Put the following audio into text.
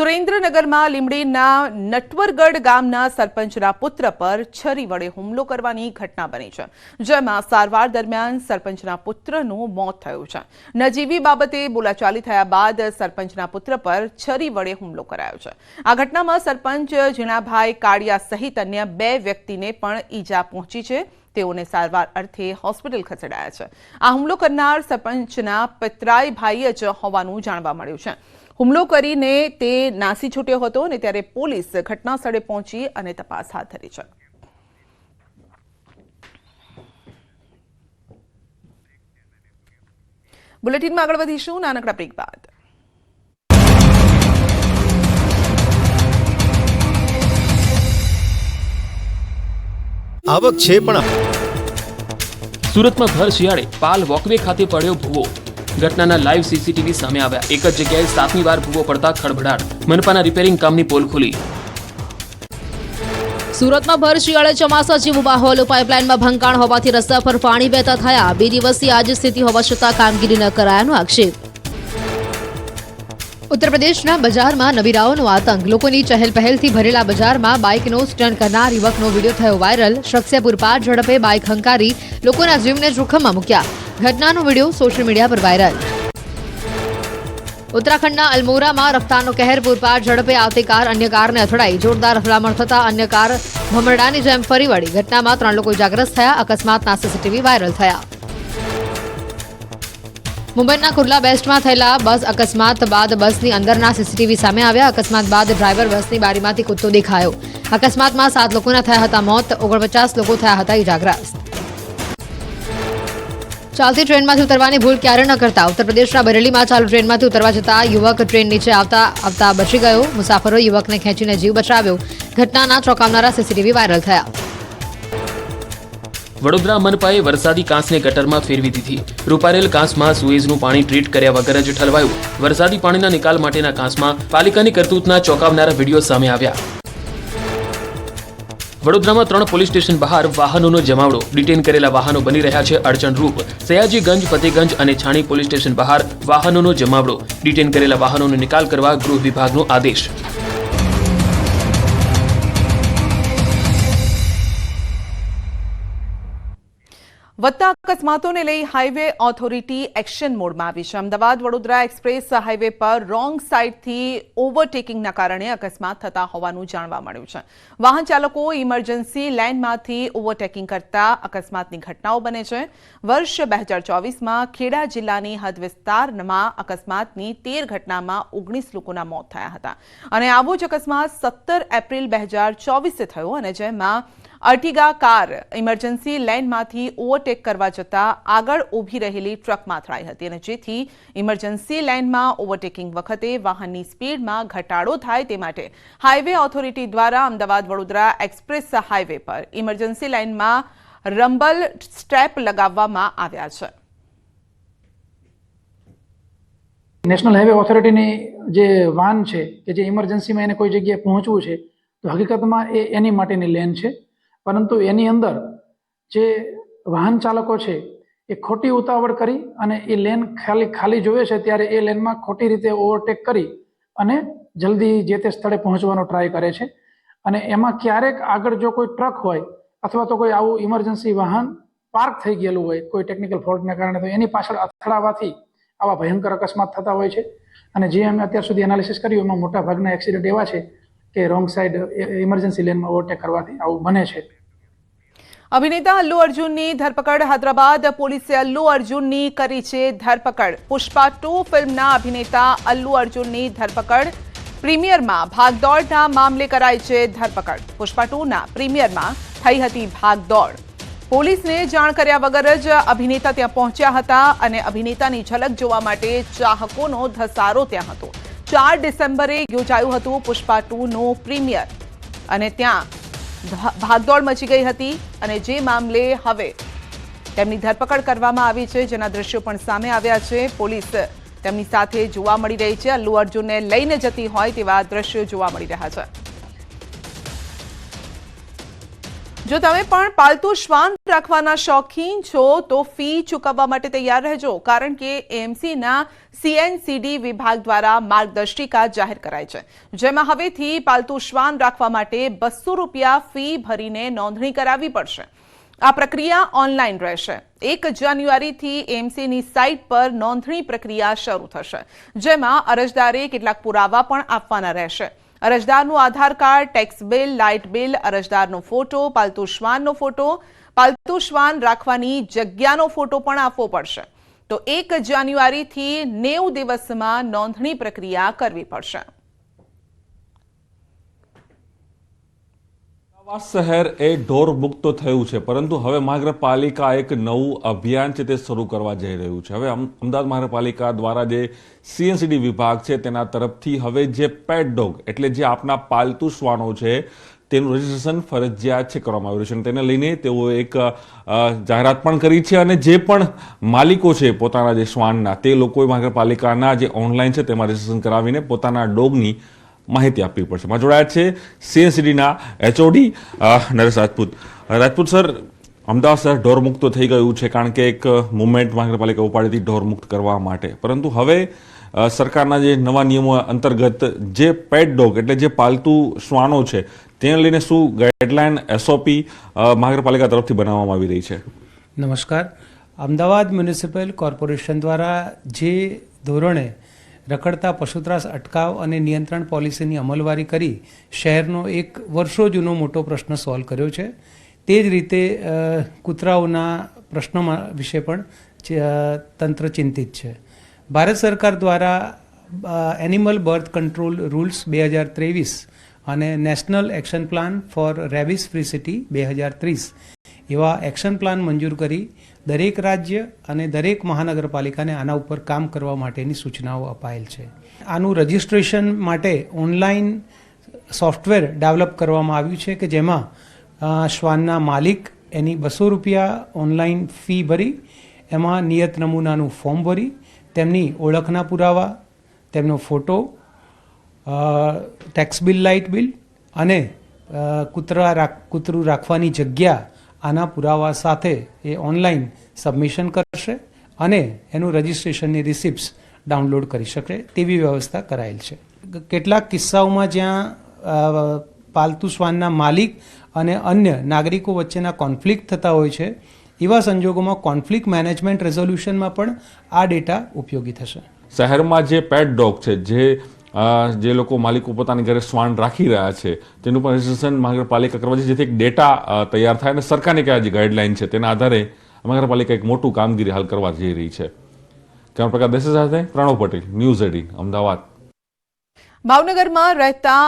સુરેન્દ્રનગરમાં લીંબડીના નટવરગઢ ગામના સરપંચના પુત્ર પર છરી વડે હુમલો કરવાની ઘટના બની છે, જેમાં સારવાર દરમિયાન સરપંચના પુત્રનું મોત થયું છે। નજીવી બાબતે બોલાચાલી થયા બાદ સરપંચના પુત્ર પર છરી વડે હુમલો કરાયો છે। આ ઘટનામાં સરપંચ જીણાભાઈ કાળિયા સહિત અન્ય 2 વ્યક્તિને પણ ઈજા પહોંચી છે। તેઓને સારવાર અર્થે હોસ્પિટલ ખસેડાયા છે। આ હુમલો કરનાર સરપંચના પિતરાઈ ભાઈ જ હોવાનું જાણવા મળ્યું છે। હુમલો કરીને તે નાસી છૂટ્યો હતો અને ત્યારે પોલીસ ઘટના સ્થળે પહોંચી અને તપાસ હાથ ધરી છે। બુલેટિનમાં આગળ વધીશું નાનકડા બ્રેક બાદ। આવક છે પણ સુરતમાં ભર શિયાળે પાલ વોકવે ખાતે પડ્યો ભૂવો। ઘટનાના લાઈવ સીસીટીવી સામે આવ્યા। એક જ જગ્યાએ 7મી વાર ભૂવો પડતા ખળભળાટ। મનપાના રિપેરિંગ કામની પોલ ખુલી। સુરતમાં ભર શિયાળે ચોમાસા જેવો માહોલ। પાઇપલાઇનમાં ભંગાણ હોવાથી રસ્તા પર પાણી વહેતા થયા। 2 દિવસથી આ જ સ્થિતિ હોવા છતાં કામગીરી ન કરાયાનો આક્ષેપ। ઉત્તર પ્રદેશના બજારમાં નબીરાઓનો આતંક। લોકોની ચહેલપહેલથી ભરેલા બજારમાં બાઇકનો સ્ટન્ટ કરનાર યુવકનો વિડીયો થયો વાયરલ। શખ્સે પૂરપાટ ઝડપે બાઇક હંકારી લોકોના જીવને જોખમમાં મૂક્યા। ઘટનાનો વિડીયો સોશિયલ મીડિયા પર વાયરલ। ઉત્તરાખંડના અલ્મોરામાં રફતારનો કહેર। પૂરપાટ ઝડપે આવતી કાર અન્ય કારને અથડાઈ। જોરદાર અથડામણ થતા અન્ય કાર ભમરડાની જેમ ફરી વળી। ઘટનામાં 3 લોકો ઇજાગ્રસ્ત થયા। અકસ્માતના સીસીટીવી વાયરલ થયા। મુંબઈના કુર્લા બેસ્ટમાં થયેલા બસ અકસ્માત બાદ બસની અંદરના સીસીટીવી સામે આવ્યા। અકસ્માત બાદ ડ્રાઈવર બસની બારીમાંથી કૂદતો દેખાયો। અકસ્માતમાં 7 લોકોના થયા હતા મોત। 49 લોકો થયા હતા ઇજાગ્રસ્ત। ચાલતી ટ્રેનમાંથી ઉતરવાની ભૂલ ક્યારે ન કરતા। ઉત્તર પ્રદેશના બરેલીમાં ચાલુ ટ્રેનમાંથી ઉતરવા જતા યુવક ટ્રેન નીચે આવતા બચી ગયો। મુસાફરોએ યુવકને ખેંચીને જીવ બચાવ્યો। ઘટનાના ચોંકાવનારા સીસીટીવી વાયરલ થયા। વડોદરા મનપાએ વરસાદી કાંસને ગટરમાં ફેરવી દીધી। રૂપારેલ કાંસમાં સુએઝનું પાણી ટ્રીટ કર્યા વગર જ ઠલવાયું। વરસાદી પાણીના નિકાલ માટેના કાંસમાં પાલિકાની કરતૂતના ચોંકાવનારા વિડીયો સામે આવ્યા। વડોદરામાં 3 પોલીસ સ્ટેશન બહાર વાહનોનો જમાવડો। ડિટેન કરેલા વાહનો બની રહ્યા છે અડચણરૂપ। સયાજીગંજ, ફતેગંજ અને છાણી પોલીસ સ્ટેશન બહાર વાહનોનો જમાવડો। ડિટેન કરેલા વાહનોનો નિકાલ કરવા ગૃહ વિભાગનો આદેશ। વધતા અકસ્માતોને લઈ હાઈવે ઓથોરિટી એક્શન મોડમાં આવી છે। અમદાવાદ વડોદરા એક્સપ્રેસ હાઈવે પર રોંગ સાઈડથી ઓવરટેકિંગના કારણે અકસ્માત થતા હોવાનું જાણવા મળ્યું છે। વાહન ચાલકો ઇમરજન્સી લાઇનમાંથી ઓવરટેકિંગ કરતા અકસ્માતની ઘટનાઓ બને છે। વર્ષ 2024માં ખેડા જિલ્લાની હદ વિસ્તારમાં અકસ્માતની 13 ઘટનામાં 19 લોકોના મોત થયા હતા અને આવો જ અકસ્માત 17 એપ્રિલ 2024 થયો અને જેમાં અર્ટિગા કાર ઇમરજન્સી લાઇનમાંથી ઓવરટેક કરવા જતાં આગળ ઊભી રહેલી ટ્રકમાં અથડાઈ હતી અને જેથી ઇમરજન્સી લાઇનમાં ઓવરટેકિંગ વખતે વાહનની સ્પીડમાં ઘટાડો થાય તે માટે હાઈવે ઓથોરિટી દ્વારા અમદાવાદ વડોદરા એક્સપ્રેસ હાઈવે પર ઇમરજન્સી લાઇનમાં રમ્બલ સ્ટ્રેપ લગાવવામાં આવ્યા છે। નેશનલ હાઈવે ઓથોરિટીની જે વાન છે કે જે ઇમરજન્સીમાં એને કોઈ જગ્યાએ પહોંચવું છે તો હકીકતમાં એની માટેની લેન છે, પરંતુ એની અંદર જે વાહન ચાલકો છે એ ખોટી ઉતાવળ કરી અને એ લેન ખાલી જોવે છે ત્યારે એ લેનમાં ખોટી રીતે ઓવરટેક કરી અને જલ્દી જે તે સ્થળે પહોંચવાનો ટ્રાય કરે છે અને એમાં ક્યારેક આગળ જો કોઈ ટ્રક હોય અથવા તો કોઈ આવું ઇમરજન્સી વાહન પાર્ક થઈ ગયેલું હોય કોઈ ટેકનિકલ ફોલ્ટને કારણે તો એની પાછળ અથડાવાથી આવા ભયંકર અકસ્માત થતા હોય છે અને જે અમે અત્યાર સુધી એનાલિસિસ કર્યું એમાં મોટા ભાગના એક્સિડન્ટ એવા છે કે રોંગ સાઈડ ઇમરજન્સી લેનમાં ઓવરટેક કરવાથી આવું બને છે। અભિનેતા અલ્લુ અર્જુનની ધરપકડ। હૈદરાબાદ પોલીસે અલ્લુ અર્જુનની કરી છે ધરપકડ। પુષ્પા 2 ફિલ્મના અભિનેતા અલ્લુ અર્જુનની ધરપકડ। પ્રીમિયરમાં ભાગદોડના મામલે કરાઈ છે ધરપકડ। પુષ્પા 2ના પ્રીમિયરમાં થઈ હતી ભાગદોડ। પોલીસને જાણ કર્યા વગર જ અભિનેતા ત્યાં પહોંચ્યા હતા અને અભિનેતાની ઝલક જોવા માટે ચાહકોનો ધસારો ત્યાં હતો। 4 ડિસેમ્બરે યોજાયું હતું પુષ્પા 2નું પ્રીમિયર અને ત્યાં ભાગદોડ મચી ગઈ હતી અને જે મામલે હવે તેમની ધરપકડ કરવામાં આવી છે, જેના દ્રશ્યો પણ સામે આવ્યા છે। પોલીસ તેમની સાથે જોવા મળી રહી છે। અલ્લુ અર્જુનને લઈને જતી હોય તેવા દ્રશ્યો જોવા મળી રહ્યા છે। જો તમે પણ પાલતુ શ્વાન રાખવાના શોખીન છો તો ફી ચૂકવવા માટે તૈયાર રહેજો, કારણ કે એએમસીના CNCD વિભાગ દ્વારા માર્ગદર્શિકા જાહેર કરાઈ છે, જેમાં હવેથી પાલતુ શ્વાન રાખવા માટે ₹200 ફી ભરીને નોંધણી કરાવવી પડશે. આ પ્રક્રિયા ઓનલાઈન રહેશે. 1 જાન્યુઆરીથી એએમસીની સાઇટ પર નોંધણી પ્રક્રિયા શરૂ થશે, જેમાં અરજદારે કેટલાક પુરાવા પણ આપવાના રહેશે. અરજદારનું Aadhaar card, tax bill, light bill, અરજદારનો ફોટો, પાલતુ શ્વાનનો ફોટો, પાલતુ શ્વાન રાખવાની જગ્યાનો ફોટો પણ આપવો પડશે. તો 1 જાન્યુઆરીથી 90 દિવસમાં નોંધણી પ્રક્રિયા કરવી પડશે. અમદાવાદ શહેર એ ઢોર મુક્ત થયું છે, પરંતુ હવે મહાનગરપાલિકા એક નવું અભિયાન છે તે શરૂ કરવા જઈ રહ્યું છે. હવે અમદાવાદ મહાનગરપાલિકા દ્વારા જે CNCD વિભાગ છે તેના તરફથી હવે જે પેટ ડોગ એટલે જે આપના પાલતુ શ્વાનો છે તેનું રજીસ્ટ્રેશન ફરજિયાત છે કરવામાં આવ્યું છે, અને તેને લઈને તેઓ એક જાહેરાત પણ કરી છે, અને જે પણ માલિકો છે પોતાના જે શ્વાનના તે લોકોએ મહાનગરપાલિકાના જે ઓનલાઈન છે તેમાં રજીસ્ટ્રેશન કરાવીને પોતાના ડોગની માહિતી આપવી પડશે. માં જોડાયા છે CNCDના HOD નરેશ રાજપૂત. રાજપૂત સર, અમદાવાદ શહેર ઢોર મુક્ત થઈ ગયું છે, કારણ કે એક મુવમેન્ટ મહાનગરપાલિકા ઉપાડી હતી ઢોર મુક્ત કરવા માટે, પરંતુ હવે સરકારના જે નવા નિયમો અંતર્ગત જે પેટ ડોગ એટલે જે પાલતુ શ્વાનો છે તેને લઈને શું ગાઈડલાઈન SOP મહાનગરપાલિકા તરફથી બનાવવામાં આવી રહી છે? નમસ્કાર. અમદાવાદ મ્યુનિસિપલ કોર્પોરેશન દ્વારા જે ધોરણે રખડતા પશુત્રાસ અટકાવ અને નિયંત્રણ પોલિસીની અમલવારી કરી શહેરનો એક વર્ષો જૂનો મોટો પ્રશ્ન સોલ્વ કર્યો છે, તે જ રીતે કૂતરાઓના પ્રશ્નો વિશે પણ તંત્ર ચિંતિત છે. ભારત સરકાર દ્વારા એનિમલ બર્થ કંટ્રોલ રૂલ્સ 2023 અને national action plan four rabies free city 2030 એવા એક્શન પ્લાન મંજૂર કરી દરેક રાજ્ય અને દરેક મહાનગરપાલિકાને આના ઉપર કામ કરવા માટેની સૂચનાઓ અપાયેલ છે. આનું રજિસ્ટ્રેશન માટે ઓનલાઈન સોફ્ટવેર ડેવલપ કરવામાં આવ્યું છે કે જેમાં શ્વાનના માલિક એની ₹200 ઓનલાઈન ફી ભરી એમાં નિયત નમૂનાનું ફોર્મ ભરી તેમની ઓળખના પુરાવા, તેમનો photo, tax bill, light bill અને કૂતરું રાખવાની જગ્યા આના પુરાવા સાથે એ ઓનલાઈન સબમિશન કરશે અને એનું રજિસ્ટ્રેશનની રિસિપ્ટ્સ ડાઉનલોડ કરી શકે તેવી વ્યવસ્થા કરાયેલ છે. કેટલાક કિસ્સાઓમાં જ્યાં પાલતુ શ્વાનના માલિક અને અન્ય નાગરિકો વચ્ચેના કોન્ફ્લિક્ટ થતા હોય છે, એવા સંજોગોમાં કોન્ફ્લિક્ટ મેનેજમેન્ટ રેઝોલ્યુશનમાં પણ આ ડેટા ઉપયોગી થશે. શહેરમાં જે પેટ ડોગ છે, જે લોકો માલિકો પોતાની ઘરે શ્વાન રાખી રહ્યા છે તેનું પણ રજીસ્ટ્રેશન મહાનગરપાલિકા કરવા છે, જેથી એક ડેટા તૈયાર થાય અને સરકારની કયા જે ગાઈડલાઈન છે તેના આધારે મહાનગરપાલિકા એક મોટું કામગીરી હાલ કરવા જઈ રહી છે. કેમેરા પ્રકાશ દેસાઈ સાથે પ્રણવ પટેલ, ન્યૂઝ 18 અમદાવાદ. ભાવનગરમાં રહેતા